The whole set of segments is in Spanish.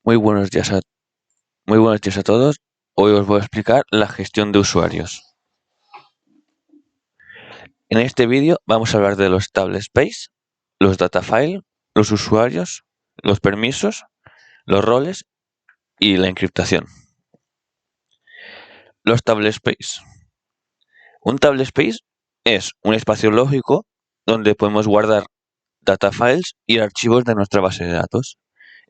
Muy buenos días a todos. Hoy os voy a explicar la gestión de usuarios. En este vídeo vamos a hablar de los tablespace, los data file, los usuarios, los permisos, los roles y la encriptación. Los tablespace. Un tablespace es un espacio lógico donde podemos guardar data files y archivos de nuestra base de datos.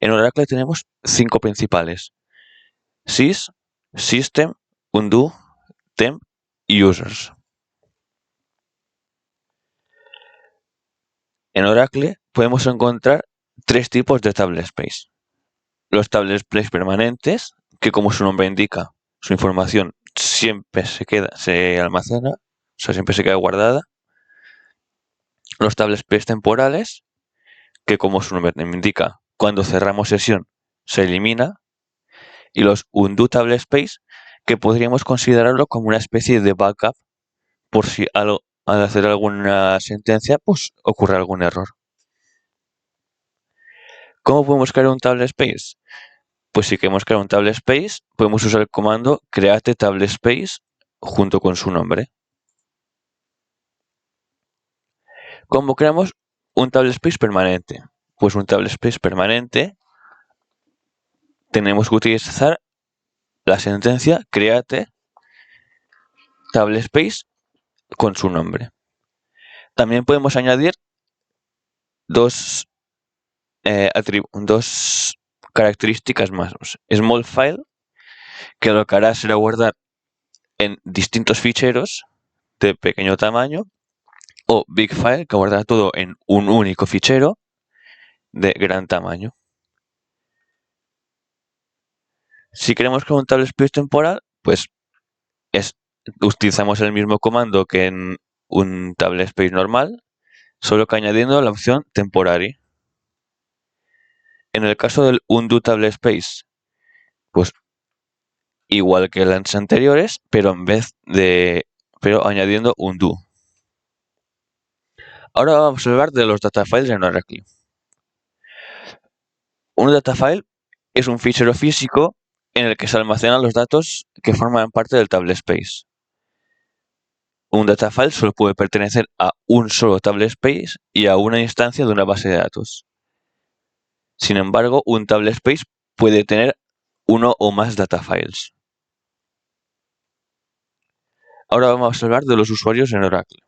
En Oracle tenemos 5 principales: sys, system, undo, temp y users. En Oracle podemos encontrar 3 tipos de tablespace. Los tablespace permanentes, que como su nombre indica, su información siempre se almacena, siempre se queda guardada. Los tablespace temporales, que como su nombre indica, cuando cerramos sesión se elimina. Y los undo tablespace, que podríamos considerarlo como una especie de backup por si al hacer alguna sentencia pues ocurre algún error. ¿Cómo podemos crear un tablespace? Pues si queremos crear un tablespace, podemos usar el comando create tablespace junto con su nombre. ¿Cómo creamos un tablespace permanente? Pues un tablespace permanente tenemos que utilizar la sentencia create tablespace con su nombre. También podemos añadir dos características más. Small file, que lo que hará será guardar en distintos ficheros de pequeño tamaño, o big file, que guardará todo en un único fichero de gran tamaño. Si queremos crear un tablespace temporal, pues utilizamos el mismo comando que en un tablespace normal, solo que añadiendo la opción temporary. En el caso del undo tablespace, pues igual que las anteriores, pero añadiendo undo. Ahora vamos a hablar de los data files en Oracle. Un data file es un fichero físico en el que se almacenan los datos que forman parte del tablespace. Un data file solo puede pertenecer a un solo tablespace y a una instancia de una base de datos. Sin embargo, un tablespace puede tener uno o más data files. Ahora vamos a hablar de los usuarios en Oracle.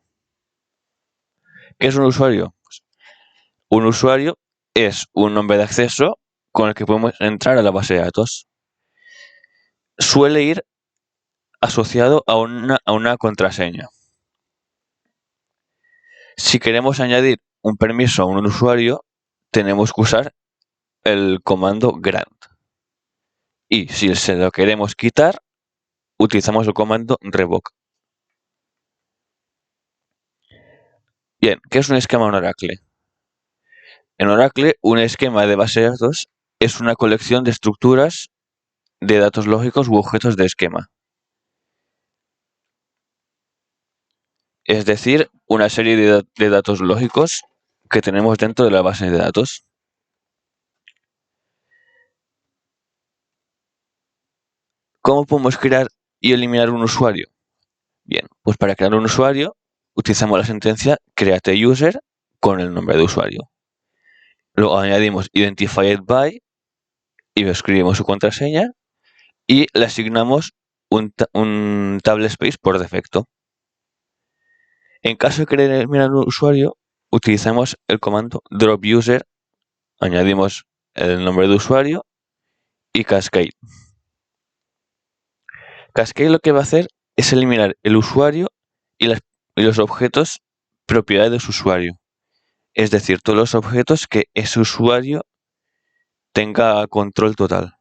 ¿Qué es un usuario? Un usuario es un nombre de acceso con el que podemos entrar a la base de datos. Suele ir asociado a una contraseña. Si queremos añadir un permiso a un usuario, tenemos que usar el comando grant. Y si se lo queremos quitar, utilizamos el comando revoke. Bien, ¿qué es un esquema en Oracle? En Oracle, un esquema de base de datos es una colección de estructuras de datos lógicos u objetos de esquema. Es decir, una serie de datos lógicos que tenemos dentro de la base de datos. ¿Cómo podemos crear y eliminar un usuario? Bien, pues para crear un usuario utilizamos la sentencia create user con el nombre de usuario. Luego añadimos identified by y escribimos su contraseña y le asignamos un tablespace por defecto. En caso de querer eliminar un usuario, utilizamos el comando drop user, añadimos el nombre de usuario y cascade. Cascade lo que va a hacer es eliminar el usuario y los objetos propiedades de su usuario. Es decir, todos los objetos que ese usuario tenga control total.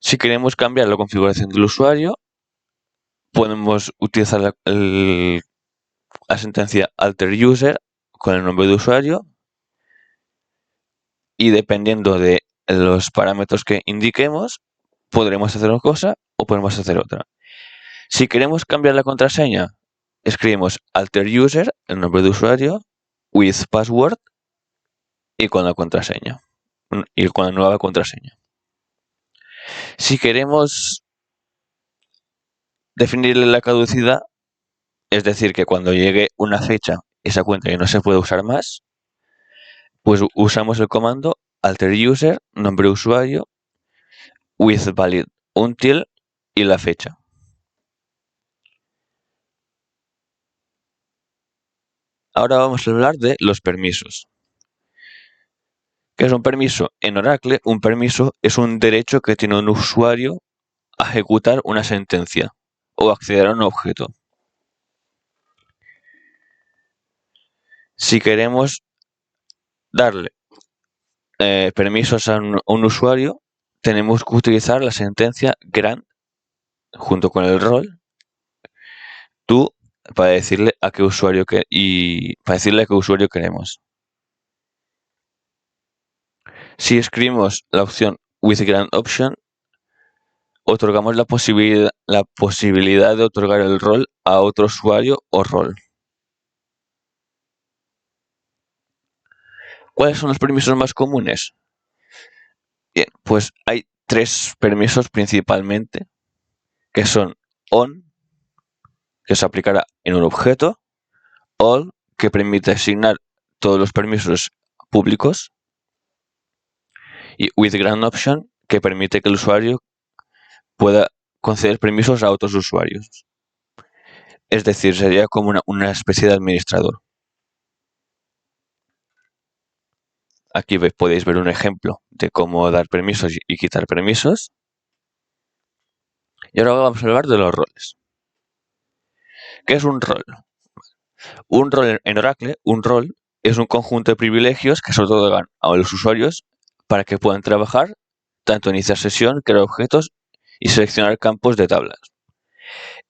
Si queremos cambiar la configuración del usuario, podemos utilizar la sentencia alter user con el nombre de usuario y dependiendo de los parámetros que indiquemos, podremos hacer una cosa o podemos hacer otra. Si queremos cambiar la contraseña, escribimos alter user, el nombre de usuario, with password y con la contraseña. y con la nueva contraseña. Si queremos definirle la caducidad, es decir, que cuando llegue una fecha esa cuenta ya no se puede usar más, pues usamos el comando alter user, nombre de usuario, with valid until y la fecha. Ahora vamos a hablar de los permisos. ¿Qué es un permiso? En Oracle, un permiso es un derecho que tiene un usuario a ejecutar una sentencia o acceder a un objeto. Si queremos darle permisos a un usuario, tenemos que utilizar la sentencia grant junto con el rol to para decirle a qué usuario queremos. Si escribimos la opción with grant option, otorgamos la posibilidad de otorgar el rol a otro usuario o rol. ¿Cuáles son los permisos más comunes? Bien, pues hay 3 permisos principalmente, que son on, que se aplicará en un objeto, all, que permite asignar todos los permisos públicos, y with grant option, que permite que el usuario pueda conceder permisos a otros usuarios. Es decir, sería como una especie de administrador. Aquí podéis ver un ejemplo de cómo dar permisos y quitar permisos. Y ahora vamos a hablar de los roles. ¿Qué es un rol? Un rol en Oracle, un rol es un conjunto de privilegios que se otorgan a los usuarios para que puedan trabajar, tanto iniciar sesión, crear objetos y seleccionar campos de tablas.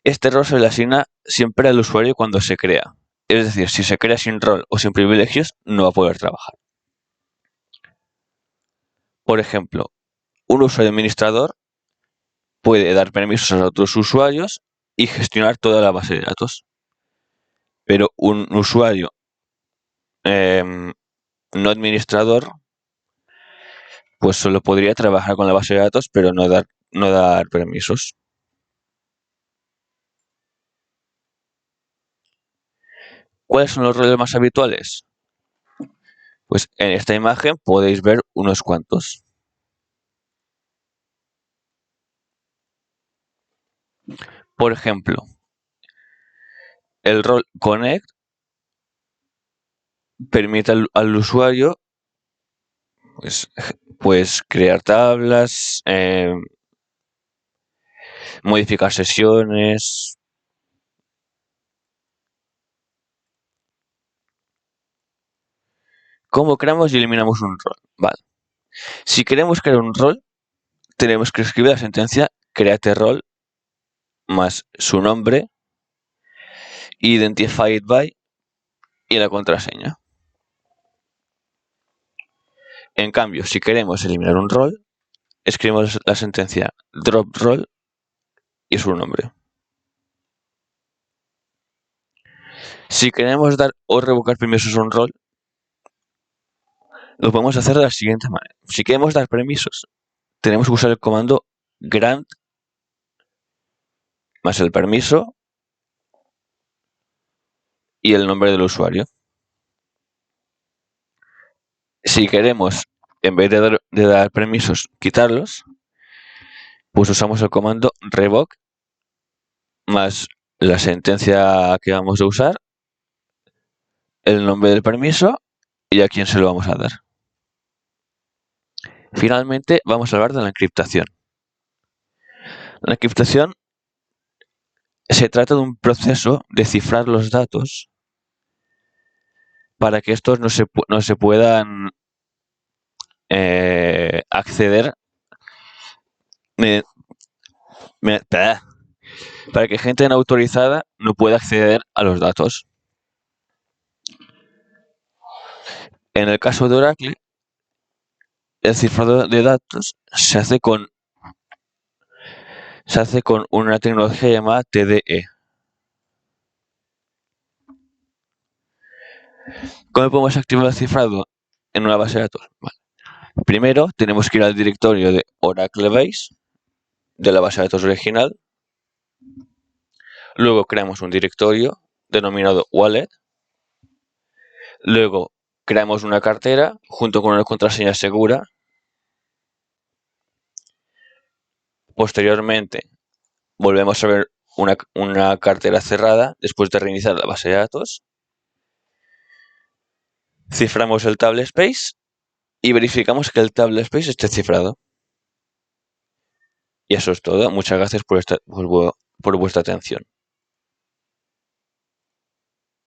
Este rol se le asigna siempre al usuario cuando se crea. Es decir, si se crea sin rol o sin privilegios, no va a poder trabajar. Por ejemplo, un usuario administrador puede dar permisos a otros usuarios y gestionar toda la base de datos. Pero un usuario no administrador, pues solo podría trabajar con la base de datos, pero no dar permisos. ¿Cuáles son los roles más habituales? Pues en esta imagen podéis ver unos cuantos. Por ejemplo, el rol Connect permite al usuario pues crear tablas, modificar sesiones. ¿Cómo creamos y eliminamos un rol? Vale. Si queremos crear un rol, tenemos que escribir la sentencia create role más su nombre, identified by y la contraseña. En cambio, si queremos eliminar un rol, escribimos la sentencia drop role y su nombre. Si queremos dar o revocar permisos a un rol, lo podemos hacer de la siguiente manera. Si queremos dar permisos, tenemos que usar el comando grant más el permiso y el nombre del usuario. Si queremos, en vez de dar permisos, quitarlos, pues usamos el comando revoke más la sentencia que vamos a usar, el nombre del permiso y a quién se lo vamos a dar. Finalmente, vamos a hablar de la encriptación. La encriptación se trata de un proceso de cifrar los datos para que estos no se puedan acceder para que gente no autorizada no pueda acceder a los datos. En el caso de Oracle, el cifrado de datos se hace con una tecnología llamada TDE. ¿Cómo podemos activar el cifrado en una base de datos? Vale. Primero tenemos que ir al directorio de Oracle Base de la base de datos original. Luego creamos un directorio denominado wallet. Luego creamos una cartera junto con una contraseña segura. Posteriormente volvemos a ver una cartera cerrada después de reiniciar la base de datos. Ciframos el tablespace y verificamos que el tablespace esté cifrado. Y eso es todo. Muchas gracias por vuestra atención.